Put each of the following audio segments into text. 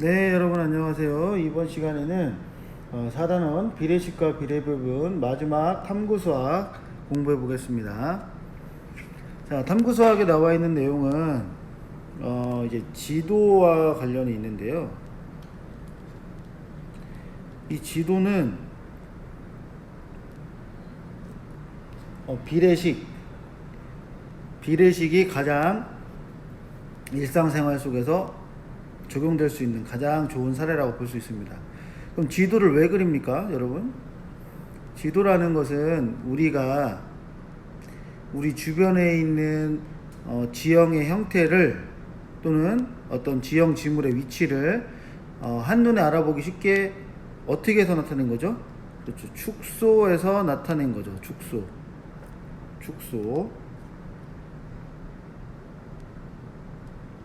네, 여러분 안녕하세요. 이번 시간에는 4단원 비례식과 비례부분 마지막 탐구수학 공부해 보겠습니다. 자, 탐구수학에 나와 있는 내용은 이제 지도와 관련이 있는데요. 이 지도는 비례식이 가장 일상생활 속에서 적용될 수 있는 가장 좋은 사례라고 볼 수 있습니다. 그럼 지도를 왜 그립니까, 여러분? 지도라는 것은 우리가 우리 주변에 있는 지형의 형태를 또는 어떤 지형 지물의 위치를 한눈에 알아보기 쉽게 어떻게 해서 나타낸 거죠? 그렇죠. 축소해서 나타낸 거죠. 축소.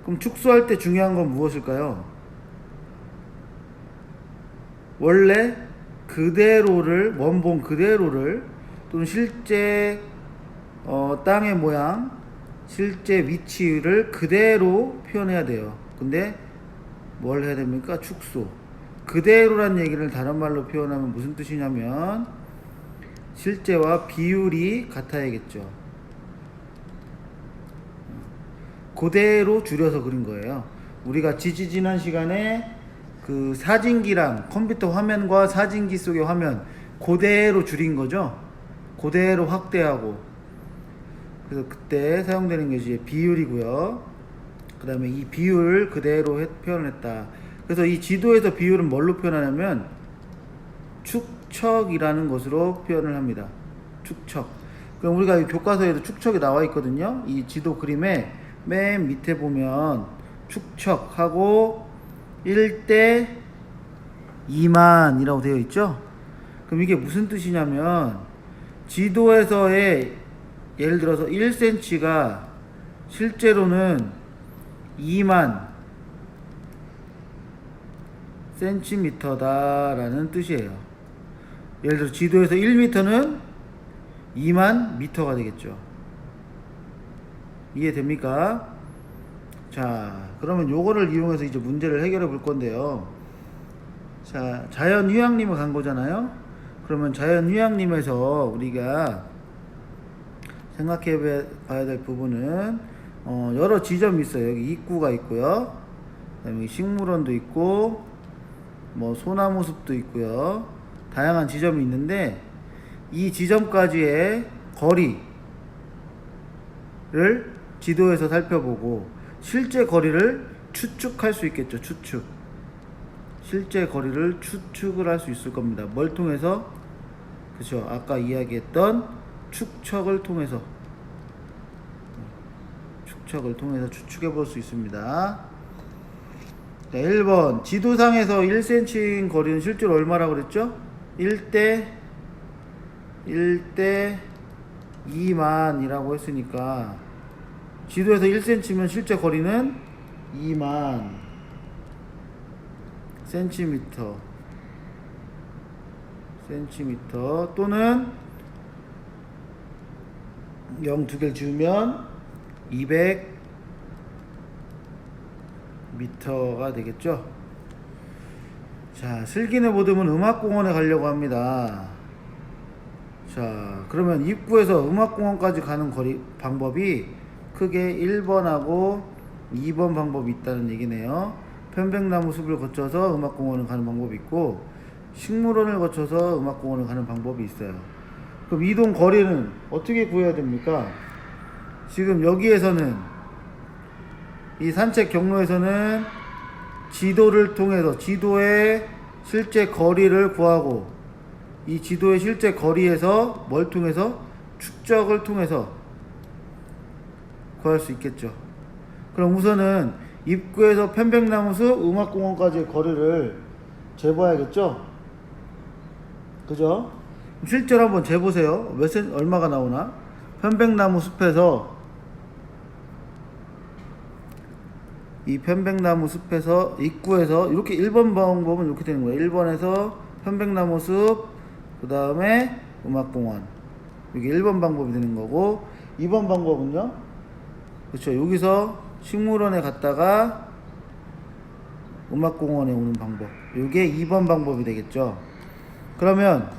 그럼 축소할 때 중요한 건 무엇일까요? 원래 그대로를, 원본 그대로를 또는 실제 땅의 모양, 실제 위치를 그대로 표현해야 돼요. 근데 뭘 해야 됩니까? 축소. 그대로란 얘기를 다른 말로 표현하면 무슨 뜻이냐면 실제와 비율이 같아야겠죠. 그대로 줄여서 그린 거예요. 우리가 지난 시간에 그 사진기랑 컴퓨터 화면과 사진기 속의 화면 그대로 줄인 거죠. 그대로 확대하고. 그래서 그때 사용되는 게 이제 비율이고요. 그 다음에 이 비율을 그대로 표현했다. 그래서 이 지도에서 비율은 뭘로 표현하냐면 축척이라는 것으로 표현을 합니다. 축척. 그럼 우리가 이 교과서에도 축척이 나와 있거든요. 이 지도 그림에 맨 밑에 보면 축척하고 1대 2만이라고 되어 있죠. 그럼 이게 무슨 뜻이냐면 지도에서의 예를 들어서 1cm가 실제로는 2만 cm다라는 뜻이에요. 예를 들어 지도에서 1m는 2만 미터가 되겠죠. 이해됩니까? 자, 그러면 요거를 이용해서 이제 문제를 해결해 볼 건데요. 자, 자연휴양림을 간 거잖아요. 그러면 자연휴양림에서 우리가 생각해 봐야 될 부분은 여러 지점이 있어요. 여기 입구가 있고요. 그다음에 식물원도 있고 뭐 소나무 숲도 있고요. 다양한 지점이 있는데 이 지점까지의 거리를 지도에서 살펴보고 실제 거리를 추측할 수 있겠죠. 실제 거리를 추측을 할 수 있을 겁니다. 뭘 통해서? 그렇죠. 아까 이야기했던 축척을 통해서 추측해 볼 수 있습니다. 자, 1번 지도상에서 1cm인 거리는 실제로 얼마라고 그랬죠? 1대 2만이라고 했으니까 지도에서 1cm면 실제 거리는 2만 cm 또는 0 두 개를 지우면 200m가 되겠죠. 자, 슬기네 보듬은 음악공원에 가려고 합니다. 자, 그러면 입구에서 음악공원까지 가는 방법이 크게 1번하고 2번 방법이 있다는 얘기네요. 편백나무 숲을 거쳐서 음악공원을 가는 방법이 있고 식물원을 거쳐서 음악공원을 가는 방법이 있어요. 그럼 이동 거리는 어떻게 구해야 됩니까? 지금 여기에서는 이 산책 경로에서는 지도를 통해서 지도의 실제 거리를 구하고 이 지도의 실제 거리에서 뭘 통해서? 축적을 통해서 구할 수 있겠죠. 그럼 우선은 입구에서 편백나무숲 음악공원까지의 거리를 재봐야겠죠. 그죠? 실제로 한번 재보세요. 얼마가 나오나? 편백나무 숲에서 이 편백나무 숲에서 입구에서 이렇게 1번 방법은 이렇게 되는 거예요. 1번에서 편백나무 숲, 그 다음에 음악공원. 이게 1번 방법이 되는 거고 2번 방법은요? 그렇죠. 여기서 식물원에 갔다가 음악공원에 오는 방법. 이게 2번 방법이 되겠죠. 그러면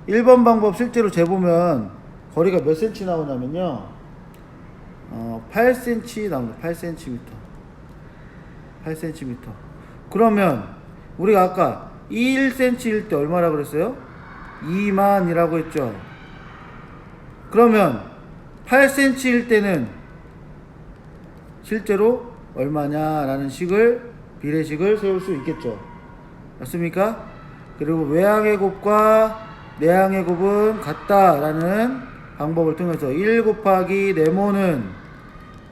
1번 방법 실제로 재보면 거리가 몇 cm 나오냐면요. 8cm 나옵니다. 8cm. 8cm. 그러면 우리가 아까 1cm일 때 얼마라 그랬어요? 2만이라고 했죠. 그러면 8cm일 때는 실제로 얼마냐라는 비례식을 세울 수 있겠죠. 맞습니까? 그리고 외항의 곱과 내항의 곱은 같다라는 방법을 통해서 1 곱하기 네모는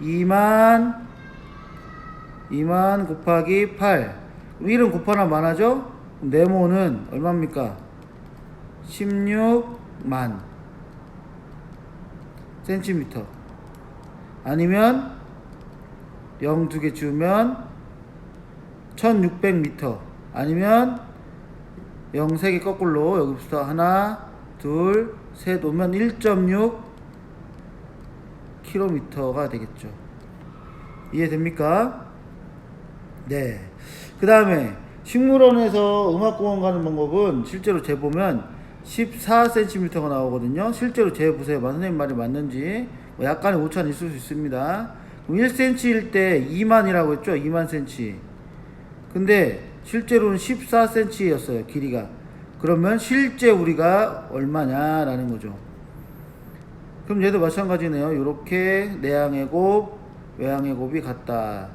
2만 곱하기 8. 1은 곱하나 많아죠? 네모는 얼마입니까? 16만 센티미터. 아니면 0 두 개 지우면 1600m. 아니면 0 3개 거꾸로 여기부터 하나 둘 셋 오면 1.6 km가 되겠죠. 이해됩니까? 네. 그 다음에 식물원에서 음악공원 가는 방법은 실제로 재보면 14cm가 나오거든요. 실제로 재보세요. 선생님 말이 맞는지. 뭐 약간의 오차는 있을 수 있습니다. 1cm일 때 2만이라고 했죠. 2만 cm. 근데 실제로는 14cm였어요. 길이가. 그러면 실제 우리가 얼마냐라는 거죠. 그럼 얘도 마찬가지네요. 이렇게 내항의 곱, 외항의 곱이 같다.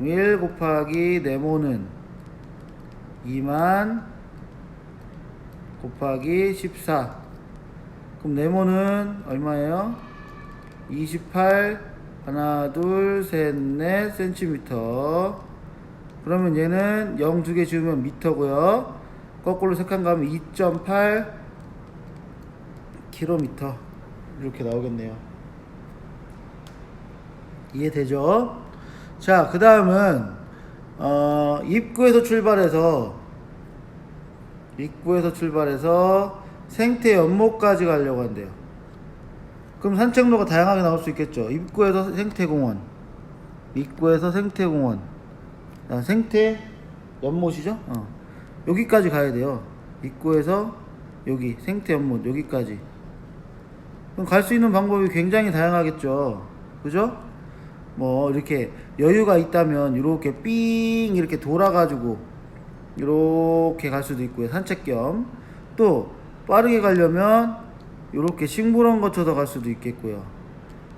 1 곱하기 네모는 2만 곱하기 14. 그럼 네모는 얼마예요? 28 하나 둘 셋 넷 센티미터. 그러면 얘는 0 두 개 지우면 미터고요. 거꾸로 색한 가면 2.8 킬로미터 이렇게 나오겠네요. 이해되죠? 자, 그 다음은 입구에서 출발해서 생태 연못까지 가려고 한대요. 그럼 산책로가 다양하게 나올 수 있겠죠. 입구에서 생태 연못이죠. 여기까지 가야 돼요. 입구에서 여기 생태 연못 여기까지. 그럼 갈 수 있는 방법이 굉장히 다양하겠죠. 그죠? 뭐 이렇게 여유가 있다면 이렇게 삥 이렇게 돌아가지고 이렇게 갈 수도 있고요. 산책 겸. 또 빠르게 가려면 이렇게 식물원 거쳐서 갈 수도 있겠고요.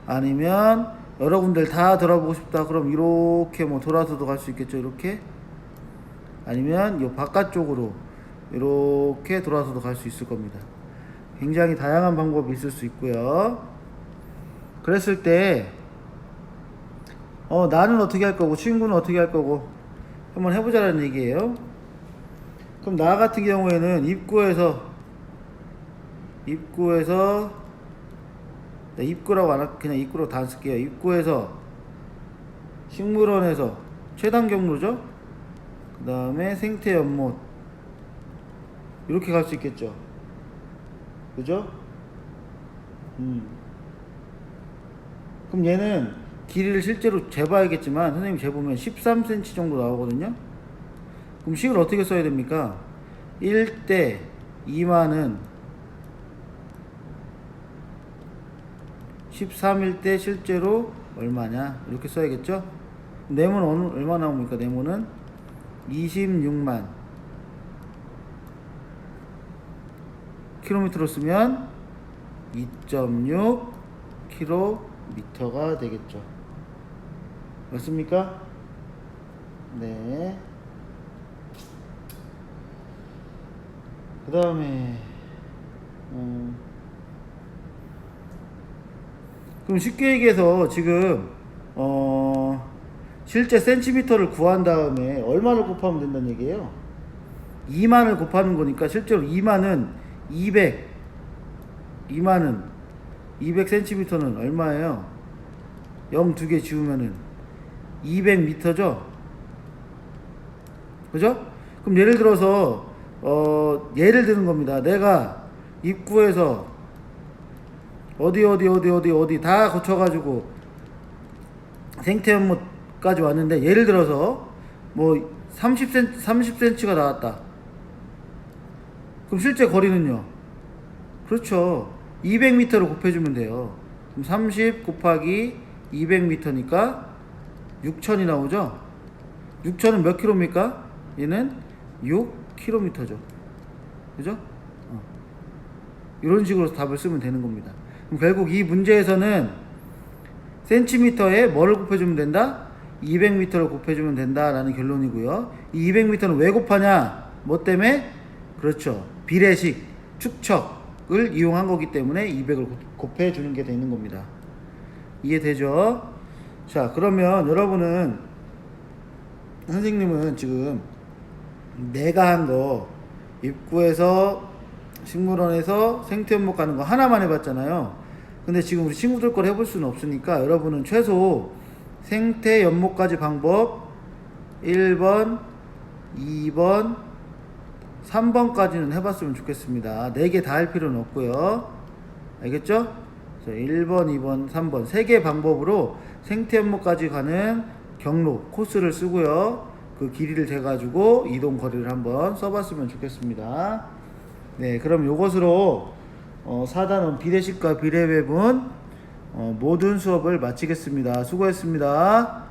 아니면 여러분들 다 돌아보고 싶다 그럼 이렇게 뭐 돌아서도 갈 수 있겠죠. 이렇게. 아니면 이 바깥쪽으로 이렇게 돌아서도 갈 수 있을 겁니다. 굉장히 다양한 방법이 있을 수 있고요. 그랬을 때 나는 어떻게 할 거고 친구는 어떻게 할 거고 한번 해보자라는 얘기예요. 그럼 나 같은 경우에는 입구라고 안 할게요. 그냥 입구로 다 쓸게요. 입구에서 식물원에서 최단 경로죠. 그 다음에 생태 연못 이렇게 갈 수 있겠죠. 그죠? 그럼 얘는 길이를 실제로 재봐야겠지만 선생님 재보면 13cm 정도 나오거든요. 그럼 식을 어떻게 써야 됩니까? 1대 2만은 13일 때 실제로 얼마냐 이렇게 써야겠죠. 네모는 얼마 나옵니까? 네모는 26만 킬로미터로 쓰면 2.6 킬로미터가 되겠죠. 맞습니까? 네. 그 다음에 그럼 쉽게 얘기해서 지금 실제 센티미터를 구한 다음에 얼마를 곱하면 된다는 얘기예요. 2만을 곱하는 거니까 실제로 2만은 200cm는 얼마예요? 0 두 개 지우면은 200m죠? 그죠? 그럼 예를 들어서 예를 드는 겁니다. 내가 입구에서 어디 다 거쳐가지고 생태연못까지 왔는데 예를 들어서 뭐 30cm가 나왔다. 그럼 실제 거리는요? 그렇죠. 200m로 곱해주면 돼요. 그럼 30 곱하기 200m니까 6,000이 나오죠? 6,000은 몇 킬로입니까? 얘는 6km죠. 그죠? 이런 식으로 답을 쓰면 되는 겁니다. 그럼 결국 이 문제에서는 센티미터에 뭐를 곱해주면 된다? 200m를 곱해주면 된다라는 결론이고요. 이 200m는 왜 곱하냐? 뭐 때문에? 그렇죠. 비례식, 축척을 이용한 거기 때문에 200을 곱해주는 게 되는 겁니다. 이해되죠? 자, 그러면 여러분은, 선생님은 지금 내가 한 거, 입구에서 식물원에서 생태연못 가는 거 하나만 해봤잖아요. 근데 지금 우리 친구들 걸 해볼 수는 없으니까 여러분은 최소 생태연못까지 방법 1번, 2번, 3번까지는 해봤으면 좋겠습니다. 4개 다 할 필요는 없고요. 알겠죠? 자, 1번, 2번, 3번 3개 방법으로 생태연못까지 가는 경로, 코스를 쓰고요. 그 길이를 재가지고 이동 거리를 한번 써봤으면 좋겠습니다. 네, 그럼 요것으로 4단원 비례식과 비례배분 모든 수업을 마치겠습니다. 수고했습니다.